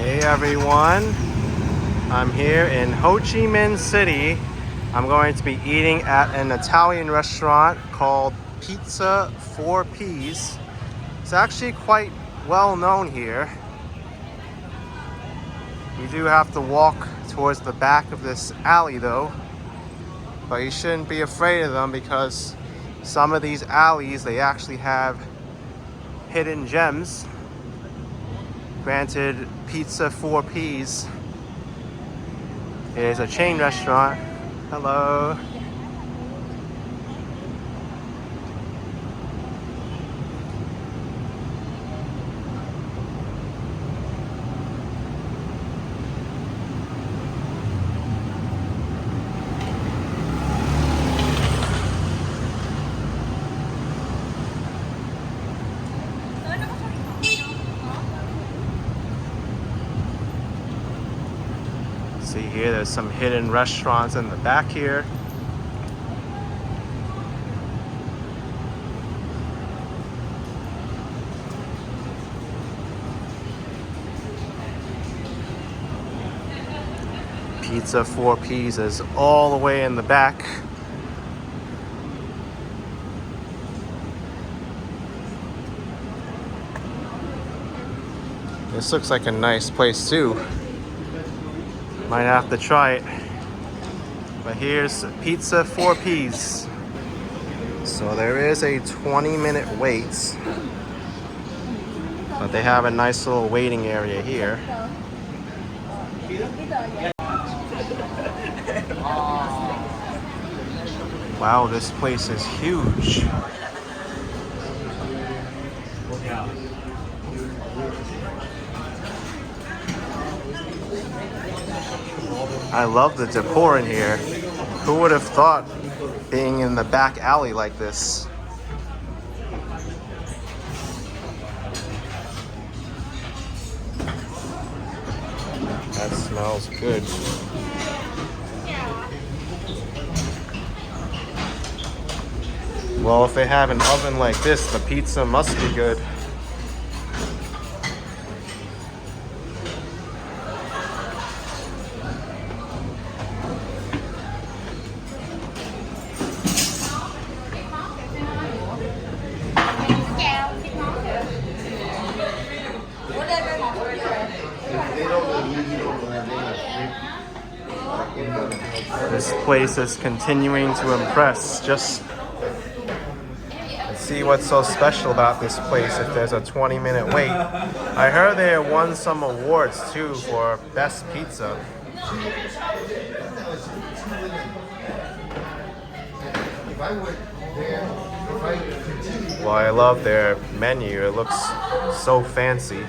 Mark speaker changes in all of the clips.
Speaker 1: Hey everyone, I'm here in Ho Chi Minh City. I'm going to be eating at an Italian restaurant called Pizza 4P's. It's actually quite well known here. You do have to walk towards the back of this alley though, but you shouldn't be afraid of them because some of these alleys, they actually have hidden gems. Granted, Pizza 4P's is a chain restaurant. Hello. See here, there's some hidden restaurants in the back here. Pizza 4P's is all the way in the back. This looks like a nice place too. Might have to try it. But here's Pizza 4P's. So there is a 20-minute wait. But they have a nice little waiting area here. Wow, this place is huge. I love the decor in here. Who would have thought being in the back alley like this? That smells good. Well, if they have an oven like this, the pizza must be good. This place is continuing to impress. Just let's see what's so special about this place if there's a 20-minute wait. I heard they won some awards too for best pizza. Well, I love their menu. It looks so fancy.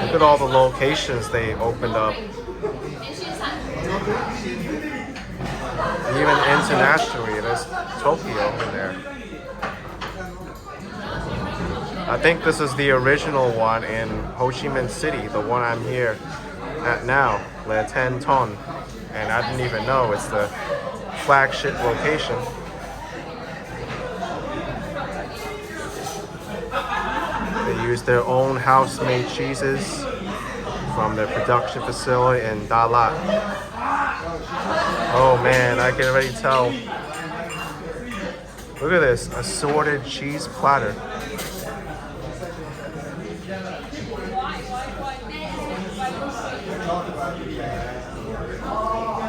Speaker 1: Look at all the locations they opened up. Even internationally, there's Tokyo in there. I think this is the original one in Ho Chi Minh City, the one I'm here at now, Le Ten Ton. And I didn't even know it's the flagship location. They use their own house-made cheeses from their production facility in Dalat. Oh man, I can already tell. Look at this, assorted cheese platter.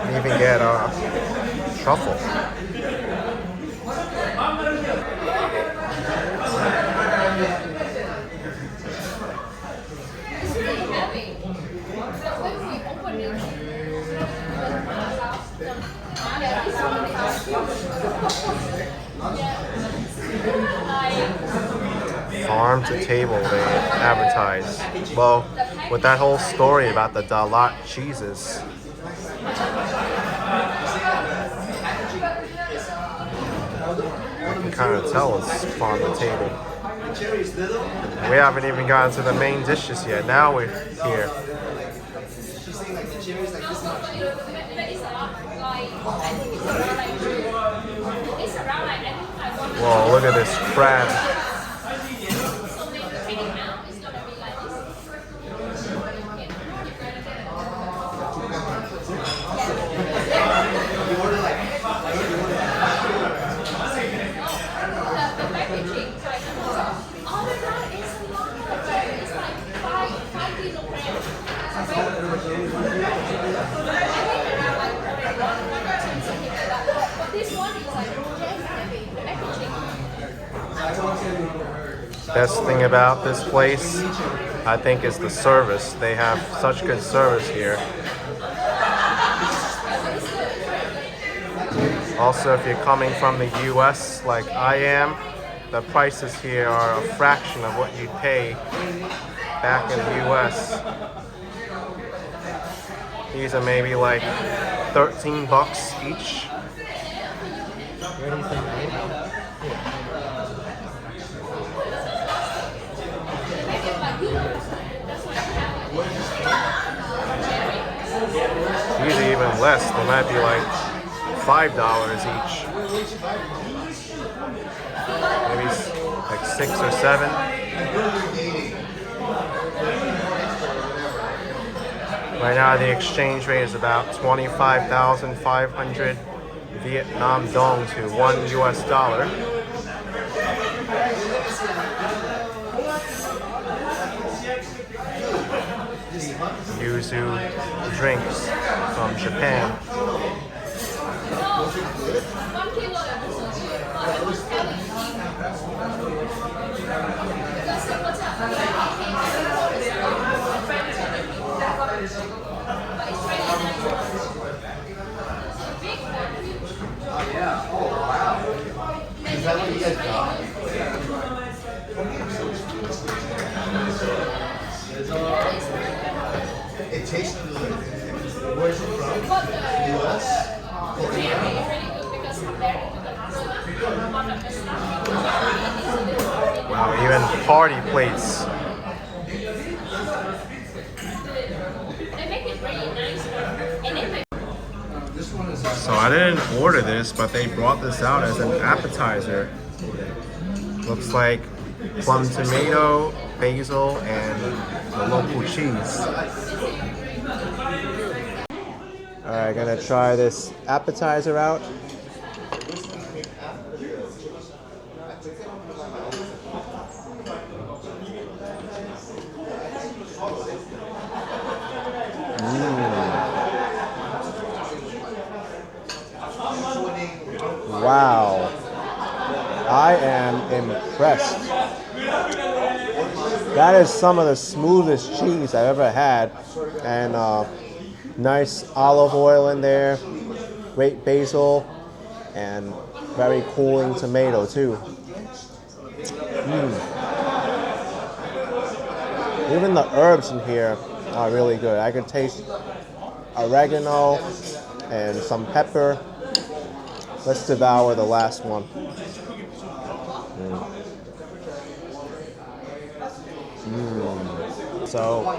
Speaker 1: You even get truffle. Farm to table, they advertise. Well, with that whole story about the Dalat cheeses. You can kind of tell it's farm to table. We haven't even gotten to the main dishes yet. Now we're here. Whoa, look at this crab. Best thing about this place, I think, is the service. They have such good service here. Also, if you're coming from the US like I am, the prices here are a fraction of what you'd pay back in the US. These are maybe like 13 bucks each.
Speaker 2: Where do you think?
Speaker 1: Usually even less. They might be like $5 each. Maybe like 6 or 7. Right now the exchange rate is about 25,500 Vietnam dong to $1 US. Yuzu drinks from Japan.
Speaker 3: It tastes good. Where's it from? US?
Speaker 1: Wow, even party plates. So I didn't order this, but they brought this out as an appetizer. Looks like plum tomato, basil, and the local cheese. Alright, gonna try this appetizer out. Wow, I am impressed. That is some of the smoothest cheese I've ever had, and nice olive oil in there, great basil, and very cooling tomato too. Even the herbs in here are really good. I can taste oregano and some pepper. Let's devour the last one. So,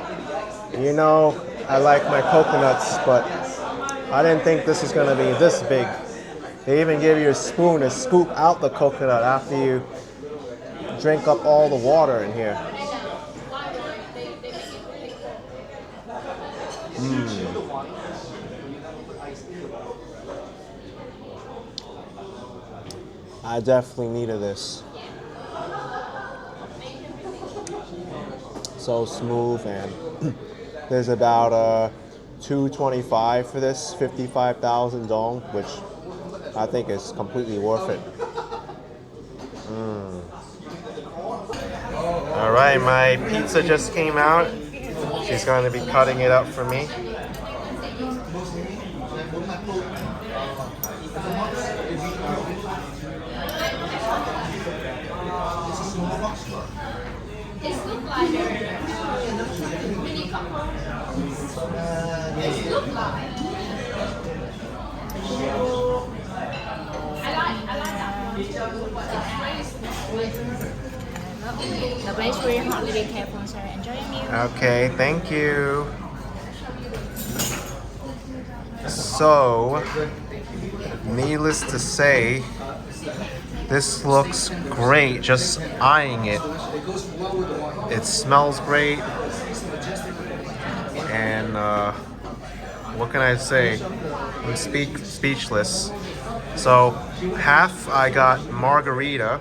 Speaker 1: you know, I like my coconuts, but I didn't think this was gonna be this big. They even give you a spoon to scoop out the coconut after you drink up all the water in here. I definitely needed this. So smooth, and there's about $225 for this, 55,000 dong, which I think is completely worth it. All right, my pizza just came out. She's going to be cutting it up for me.
Speaker 4: The place is really hot. Be careful, sir. Enjoy your meal.
Speaker 1: Okay, thank you. So, needless to say, this looks great, just eyeing it. It smells great. And what can I say? I'm speechless. So, half I got Margarita,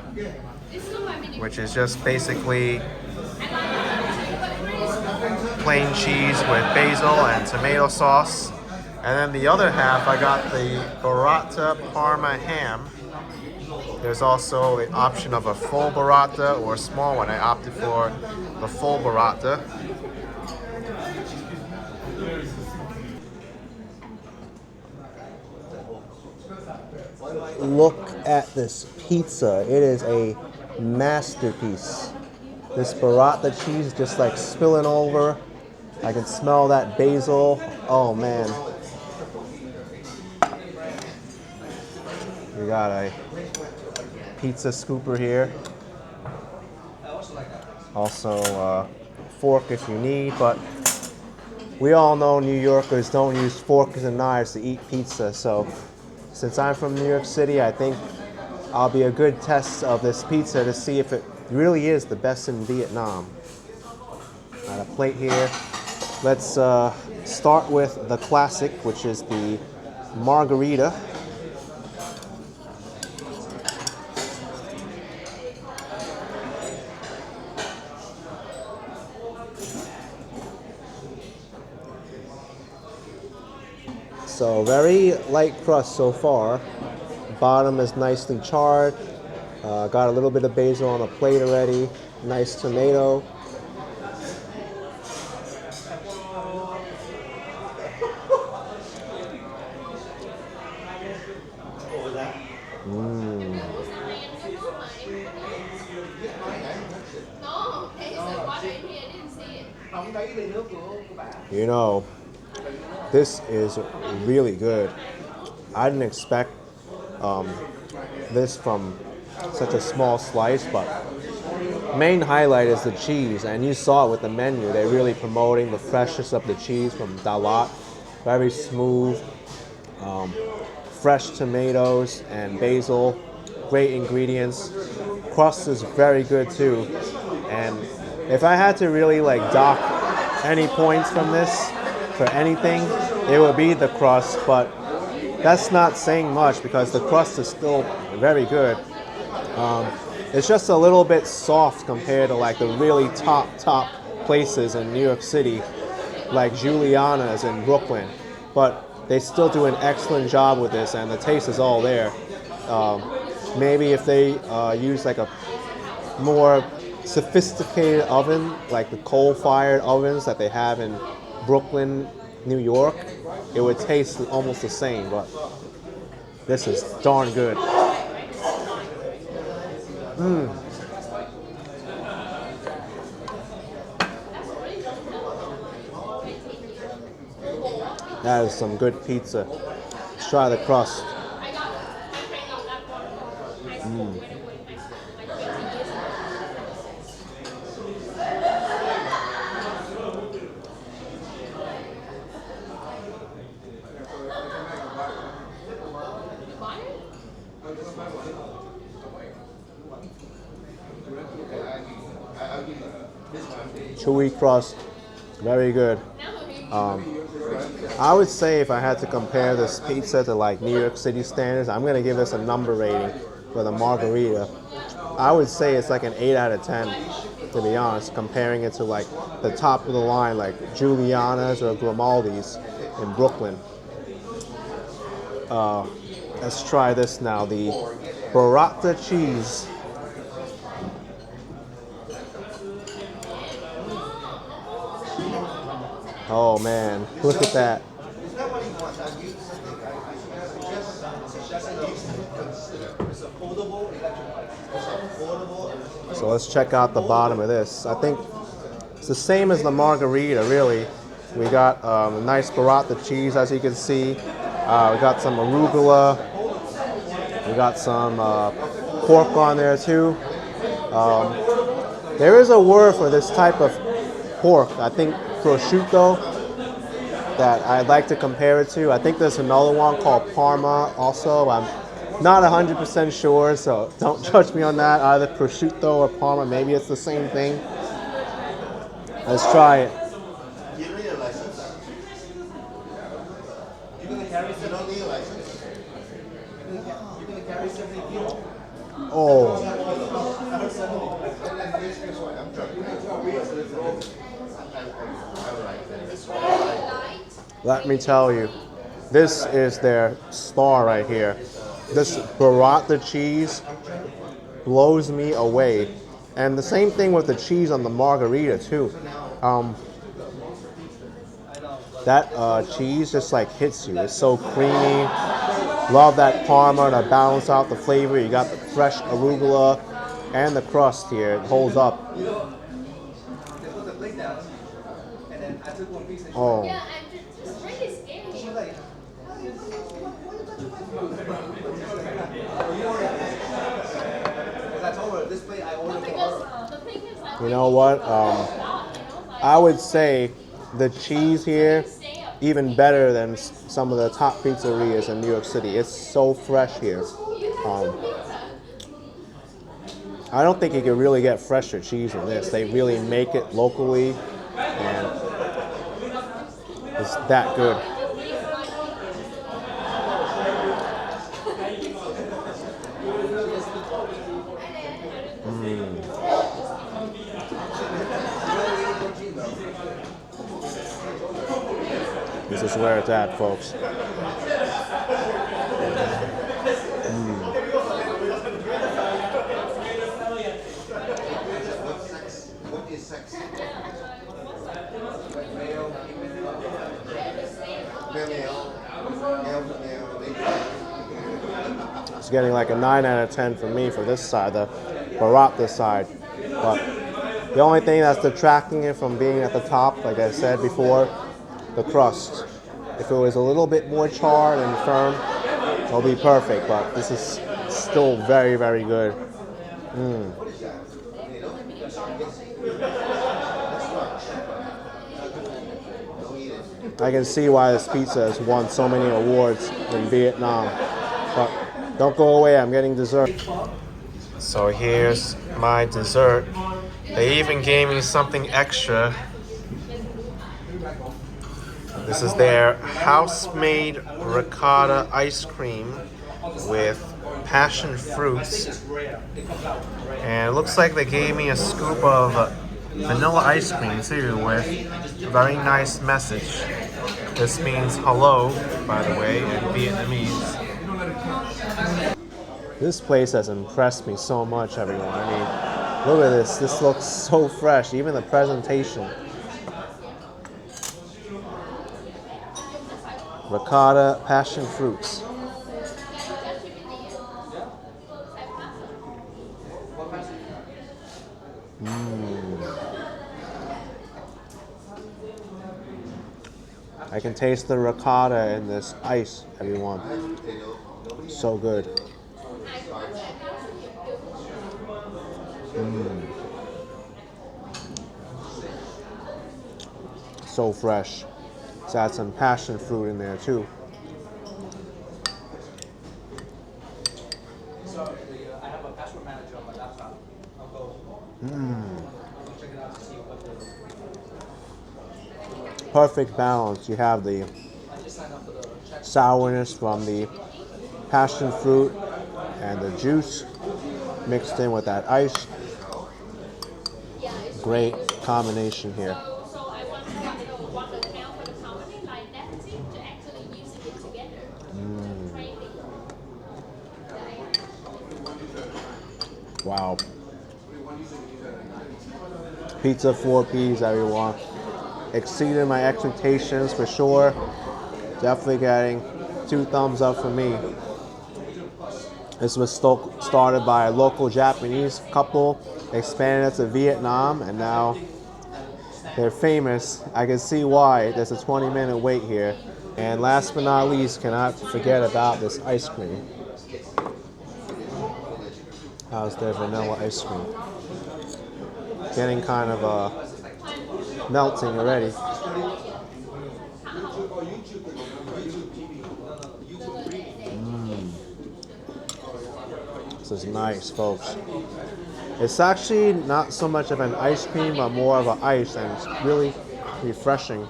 Speaker 1: which is just basically plain cheese with basil and tomato sauce. And then the other half, I got the Burrata Parma ham, There's also the option of a full burrata or a small one. I opted for the full burrata.
Speaker 2: Look at this pizza. It is a masterpiece. This burrata cheese just like spilling over. I can smell that basil. Oh man. We got a pizza scooper here. Also a fork if you need, but we all know New Yorkers don't use forks and knives to eat pizza, so since I'm from New York City, I think I'll be a good test of this pizza to see if it really is the best in Vietnam. Got a plate here. Let's start with the classic, which is the Margarita. So very light crust so far. Bottom is nicely charred. Got a little bit of basil on the plate already. Nice tomato. You know, this is really good. I didn't expect this from such a small slice, but main highlight is the cheese, and you saw it with the menu. They're really promoting the freshness of the cheese from Dalat. Very smooth, fresh tomatoes and basil, great ingredients. Crust is very good too, and if I had to really like dock any points from this for anything, it would be the crust, but that's not saying much because the crust is still very good. It's just a little bit soft compared to like the really top places in New York City, like Juliana's in Brooklyn, but they still do an excellent job with this, and the taste is all there. Maybe if they use like a more sophisticated oven, like the coal-fired ovens that they have in Brooklyn, New York, it would taste almost the same, but this is darn good. That is some good pizza. Let's try the crust. 2-week crust, very good. I would say if I had to compare this pizza to like New York City standards, I'm gonna give this a number rating for the Margarita. I would say it's like an 8 out of 10, to be honest, comparing it to like the top of the line, like Juliana's or Grimaldi's in Brooklyn. Let's try this now, the burrata cheese. Oh man, look at that. So let's check out the bottom of this. I think it's the same as the Margarita, really. We got a nice burrata cheese, as you can see. We got some arugula. We got some pork on there too. There is a word for this type of pork, I think prosciutto, that I'd like to compare it to. I think there's another one called Parma also. I'm not 100% sure, so don't judge me on that. Either prosciutto or Parma, maybe it's the same thing. Let's try it.
Speaker 3: You don't need a license. You're gonna carry, you don't need a license. You're gonna carry 70 kilos.
Speaker 2: Oh,
Speaker 3: I'm drunk.
Speaker 1: Let me tell you, this is their star right here. This burrata cheese
Speaker 2: blows me away. And the same thing with the cheese on the margarita too. That cheese just like hits you. It's so creamy. Love that Parma to balance out the flavor. You got the fresh arugula and the crust here. It holds up. Oh. You know what? I would say the cheese here even better than some of the top pizzerias in New York City. It's so fresh here. I don't think you can really get fresher cheese than this. They really make it locally, and it's that good. This is where it's at, folks. It's getting like a 9 out of 10 for me for this side, the Burrata side. But the only thing that's detracting it from being at the top, like I said before, the crust. If it was a little bit more charred and firm, it'll be perfect, but this is still very, very good. I can see why this pizza has won so many awards in Vietnam. But don't go away, I'm getting dessert.
Speaker 1: So here's my dessert. They even gave me something extra. This is their house-made ricotta ice cream with passion fruits. And it looks like they gave me a scoop of vanilla ice cream too with a very nice message. This means hello, by the way, in Vietnamese.
Speaker 2: This place has impressed me so much, everyone. I mean, look at this. This looks so fresh, even the presentation. Ricotta passion fruits. I can taste the ricotta in this ice, everyone. So good. So fresh. Let's add some passion fruit in there too. Perfect balance. You have the sourness from the passion fruit and the juice mixed in with that ice. Great combination here. Wow. Pizza 4P's, everyone. Exceeded my expectations for sure. Definitely getting 2 thumbs up for me. This was started by a local Japanese couple, expanded to Vietnam, and now they're famous. I can see why. There's a 20-minute wait here. And last but not least, cannot forget about this ice cream. How's their vanilla ice cream? Getting kind of melting already. This is nice, folks. It's actually not so much of an ice cream, but more of an ice, and it's really refreshing,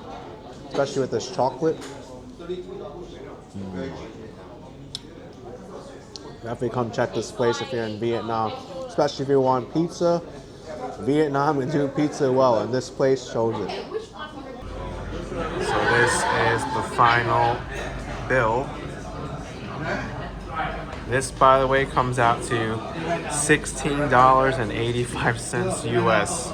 Speaker 2: especially with this chocolate. Definitely come check this place if you're in Vietnam, especially if you want pizza. Vietnam can do pizza well, and this place shows it.
Speaker 1: So this is the final bill. This, by the way, comes out to $16.85 US.